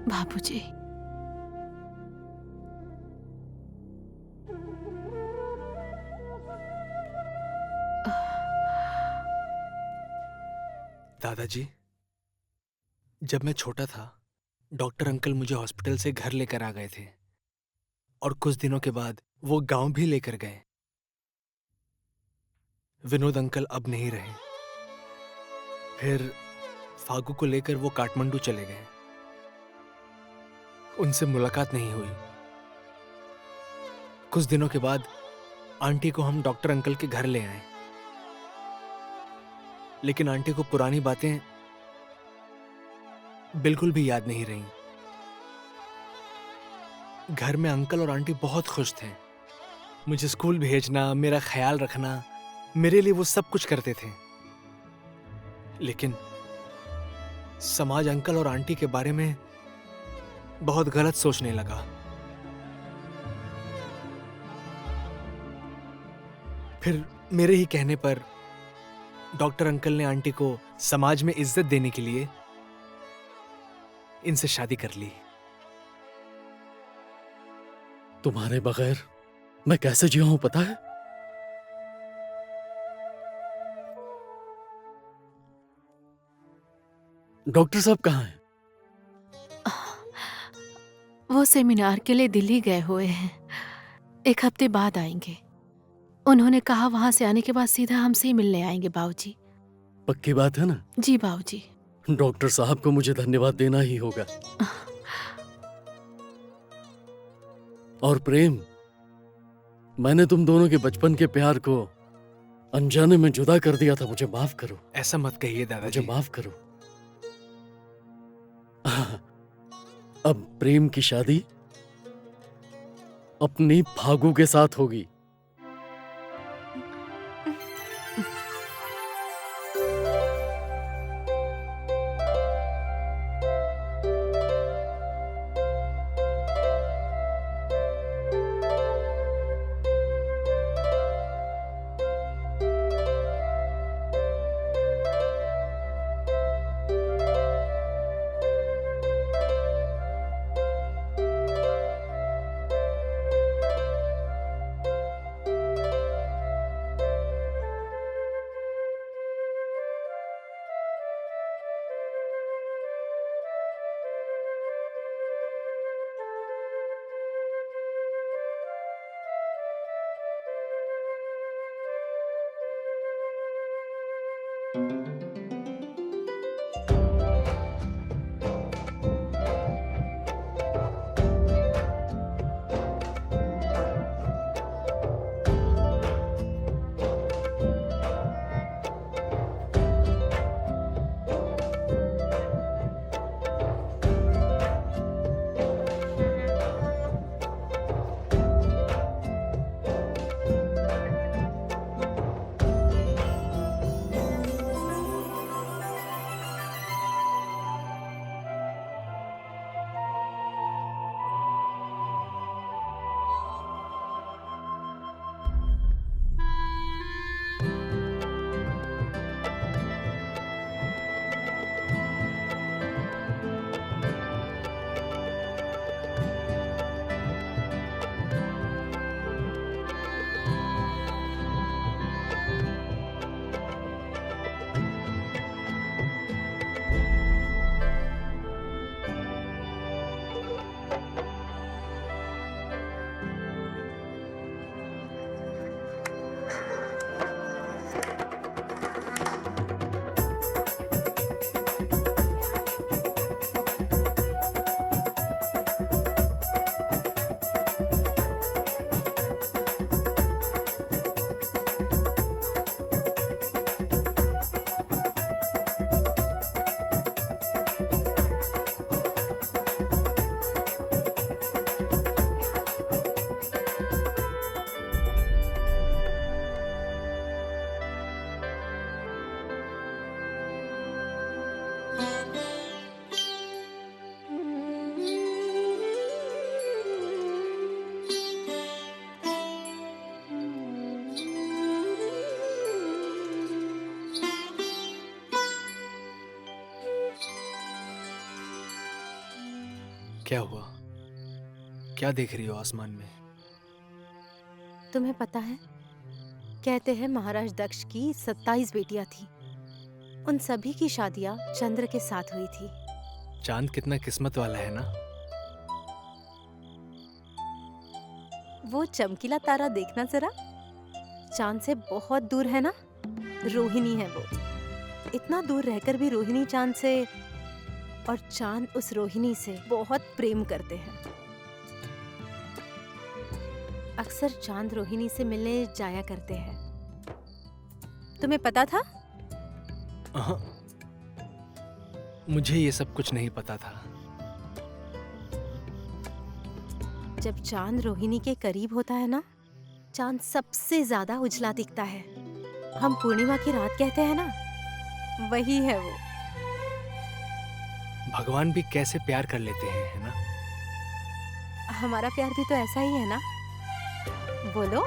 बाबूजी। दादाजी, जब मैं छोटा था, डॉक्टर अंकल मुझे हॉस्पिटल से घर लेकर आ गए थे और कुछ दिनों के बाद वो गांव भी लेकर गए। विनोद अंकल अब नहीं रहे। फिर फागू को लेकर वो काठमांडू चले गए। उनसे मुलाकात नहीं हुई। कुछ दिनों के बाद आंटी को हम डॉक्टर अंकल के घर ले आए, लेकिन आंटी को पुरानी बातें बिल्कुल भी याद नहीं रहीं। घर में अंकल और आंटी बहुत खुश थे। मुझे स्कूल भेजना, मेरा ख्याल रखना, मेरे लिए वो सब कुछ करते थे। लेकिन समाज अंकल और आंटी के बारे में बहुत गलत सोचने लगा। फिर मेरे ही कहने पर डॉक्टर अंकल ने आंटी को समाज में इज्जत देने के लिए इनसे शादी कर ली। तुम्हारे बगैर मैं कैसे जिया हूं पता है? डॉक्टर साहब कहाँ हैं? वो सेमिनार के लिए दिल्ली गए हुए हैं। 1 हफ्ते बाद आएंगे। उन्होंने कहा वहां से आने के बाद सीधा हमसे ही मिलने आएंगे बाबूजी। पक्की बात है ना? जी बाबूजी। डॉक्टर साहब को मुझे धन्यवाद देना ही होगा। और प्रेम, मैंने तुम दोनों के बचपन के प्यार को अनजाने में जुदा कर दिया था। मुझे माफ करो। ऐसा मत कहिए मुझे दादाजी। माफ करो। अब प्रेम की शादी अपनी फागू के साथ होगी। क्या हुआ? क्या देख रही हो आसमान में? तुम्हें पता है, कहते हैं महाराज दक्ष की 27 बेटियां थी। उन सभी की शादियां चंद्र के साथ हुई थी। चांद कितना किस्मत वाला है ना। वो चमकीला तारा देखना जरा, चांद से बहुत दूर है ना। रोहिणी है वो। इतना दूर रहकर भी रोहिणी चांद से और चांद उस रोहिणी से बहुत प्रेम करते हैं। अक्सर चांद रोहिणी से मिलने जाया करते हैं। तुम्हें पता था? हाँ, मुझे ये सब कुछ नहीं पता था। जब चांद रोहिणी के करीब होता है ना, चांद सबसे ज्यादा उजला दिखता है। हम पूर्णिमा की रात कहते हैं ना, वही है वो। भगवान भी कैसे प्यार कर लेते हैं, है ना। हमारा प्यार भी तो ऐसा ही है ना। बोलो।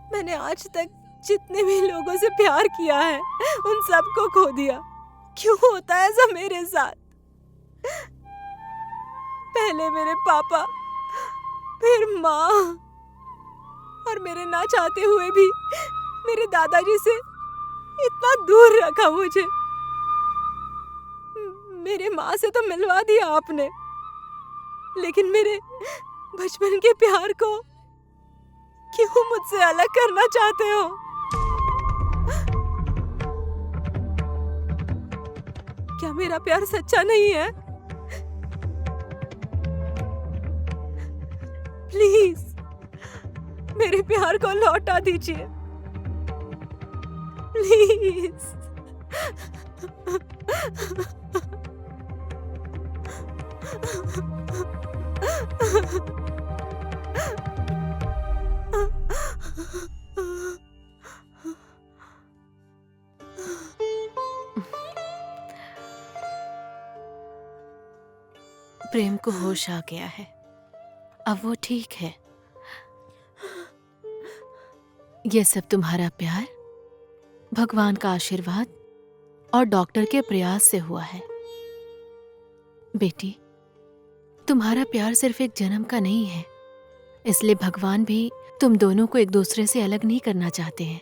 मैंने आज तक जितने भी लोगों से प्यार किया है, उन सबको खो दिया। क्यों होता है ऐसा मेरे साथ? पहले मेरे पापा, फिर माँ, और मेरे ना चाहते हुए भी मेरे दादाजी से इतना दूर रखा मुझे। मेरे माँ से तो मिलवा दिया आपने, लेकिन मेरे बचपन के प्यार को क्यों मुझसे अलग करना चाहते हो? क्या मेरा प्यार सच्चा नहीं है? प्लीज मेरे प्यार को लौटा दीजिए, प्लीज। प्रेम को होश आ गया है, अब वो ठीक है। ये सब तुम्हारा प्यार, भगवान का आशीर्वाद और डॉक्टर के प्रयास से हुआ है। बेटी, तुम्हारा प्यार सिर्फ एक जन्म का नहीं है, इसलिए भगवान भी तुम दोनों को एक दूसरे से अलग नहीं करना चाहते हैं।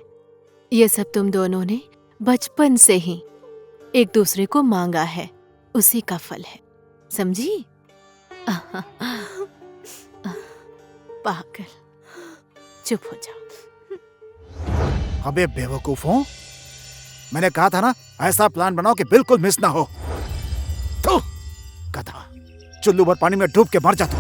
ये सब तुम दोनों ने बचपन से ही एक दूसरे को मांगा है, उसी का फल है, समझी? पागल, चुप हो जाओ। अबे बेवकूफों, मैंने कहा था ना ऐसा प्लान बनाओ कि बिल्कुल मिस ना हो। तो गधा, चुल्लू भर पानी में डूब के मर जा तू।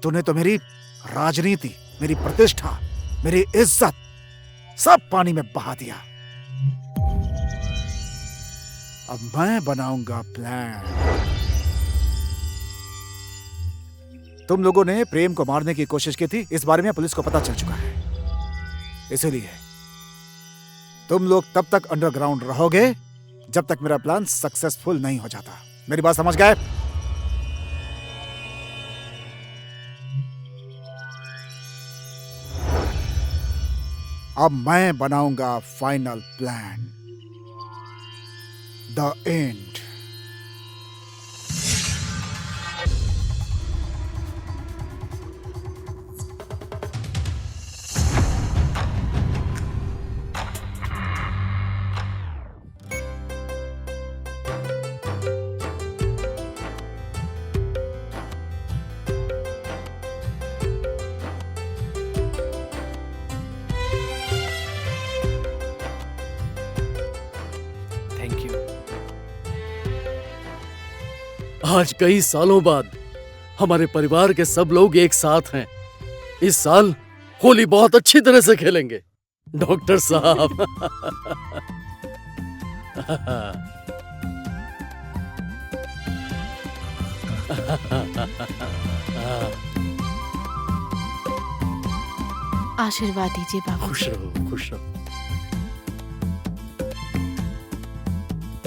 तूने तो मेरी राजनीति, मेरी प्रतिष्ठा, मेरी इज्जत सब पानी में बहा दिया। अब मैं बनाऊंगा प्लान। तुम लोगों ने प्रेम को मारने की कोशिश की थी, इस बारे में पुलिस को पता चल चुका है। इसीलिए तुम लोग तब तक अंडरग्राउंड रहोगे जब तक मेरा प्लान सक्सेसफुल नहीं हो जाता। मेरी बात समझ गए? अब मैं बनाऊंगा final plan, the end. Thank you. आज कई सालों बाद हमारे परिवार के सब लोग एक साथ हैं। इस साल होली बहुत अच्छी तरह से खेलेंगे डॉक्टर साहब। आशीर्वाद दीजिए बाबू। खुश रहो, खुश रहो।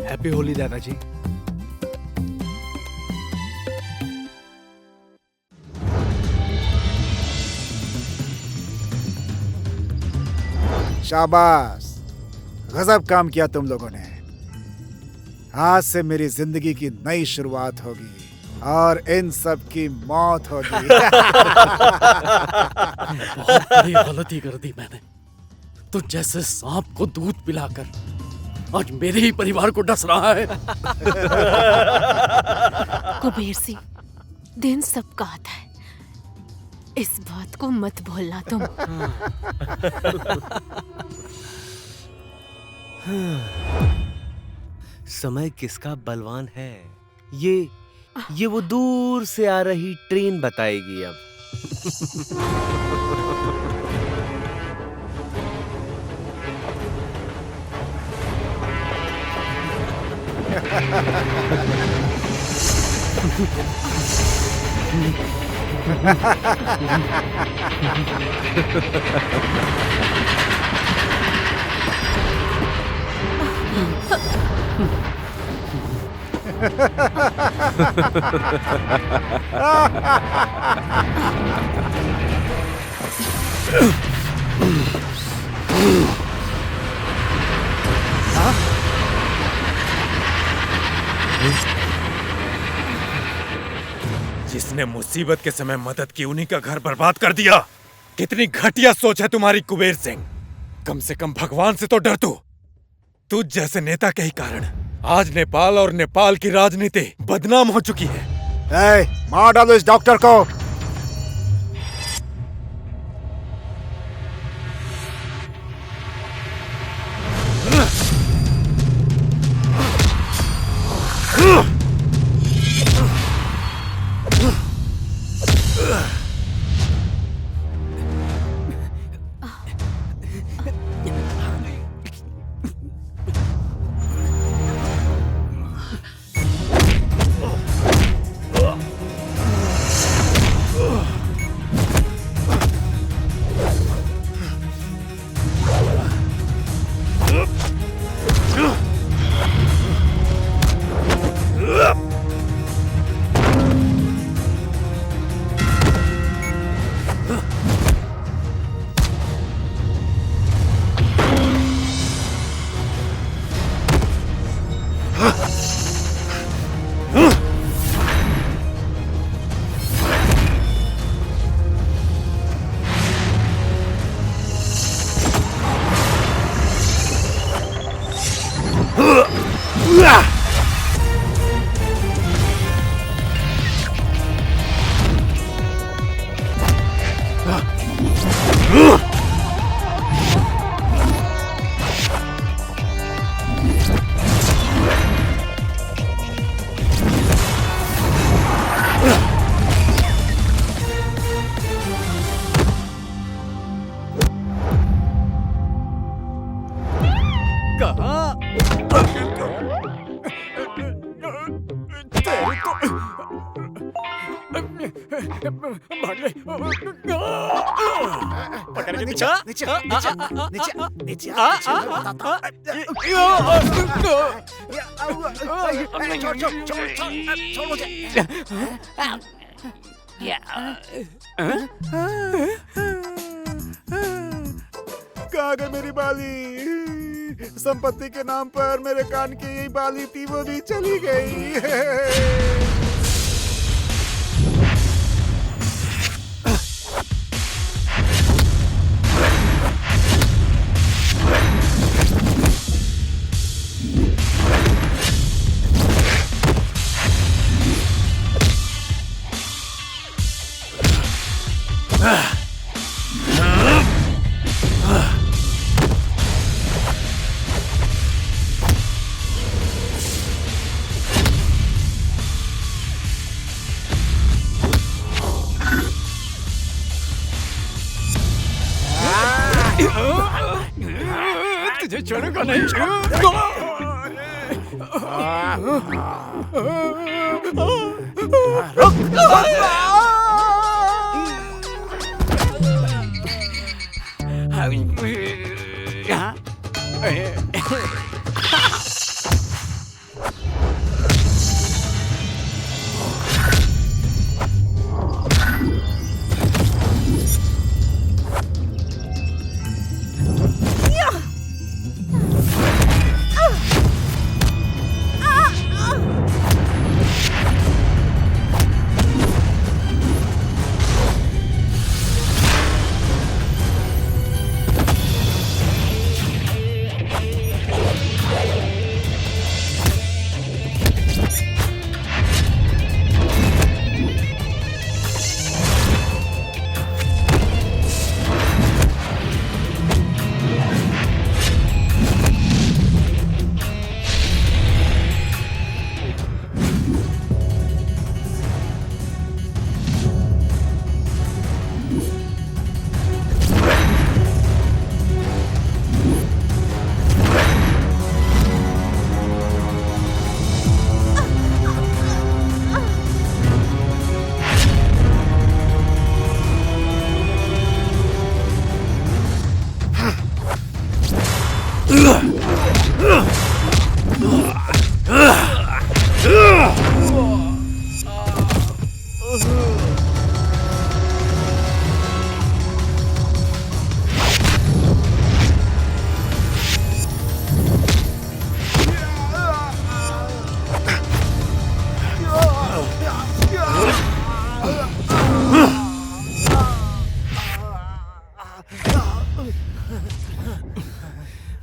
हैप्पी होली दादाजी। शाबाश, गजब काम किया तुम लोगों ने। आज से मेरी जिंदगी की नई शुरुआत होगी और इन सब की मौत होगी। बहुत बड़ी गलती कर दी मैंने। तो जैसे सांप को दूध पिलाकर आज मेरे ही परिवार को डस रहा है। कुबेर सिंह, दिन सबका आता है, इस बात को मत भूलना तुम। समय किसका बलवान है, ये वो दूर से आ रही ट्रेन बताएगी अब। जिसने मुसीबत के समय मदद की उन्हीं का घर बर्बाद कर दिया। कितनी घटिया सोच है तुम्हारी कुबेर सिंह। कम से कम भगवान से तो डर तू जैसे नेता के ही कारण आज नेपाल और नेपाल की राजनीति बदनाम हो चुकी है। मार डालो इस डॉक्टर को। कहाँ गई मेरी बाली? संपत्ति के नाम पर मेरे कान की यही बाली थी, वो भी चली गई।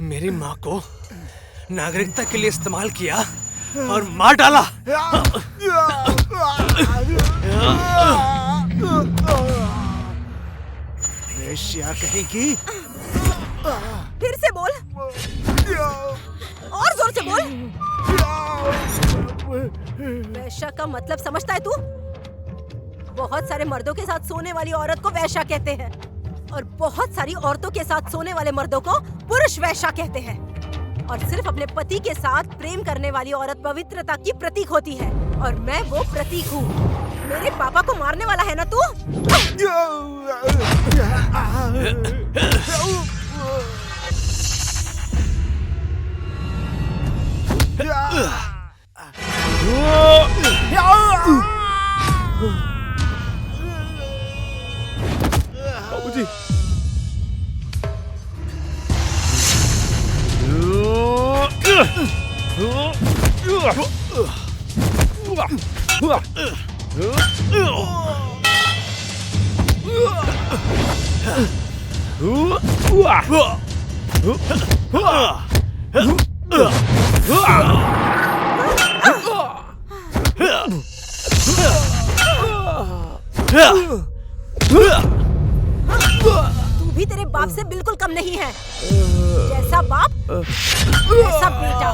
मेरी माँ को नागरिकता के लिए इस्तेमाल किया और मार डाला। वेश्या कहेगी। फिर से बोल, और जोर से बोल। वैश्या का मतलब समझता है तू? बहुत सारे मर्दों के साथ सोने वाली औरत को वैश्या कहते हैं और बहुत सारी औरतों के साथ सोने वाले मर्दों को पुरुष वैश्या कहते हैं। और सिर्फ अपने पति के साथ प्रेम करने वाली औरत पवित्रता की प्रतीक होती है और मैं वो प्रतीक हूँ। मेरे पापा को मारने वाला है ना तू? बाबूजी। तू भी तेरे बाप से बिल्कुल कम नहीं है। जैसा बाप वैसा बेटा।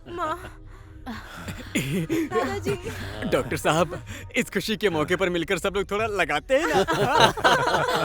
माँ, दादाजी। डॉक्टर साहब, इस खुशी के मौके पर मिलकर सब लोग थोड़ा लगाते हैं ना।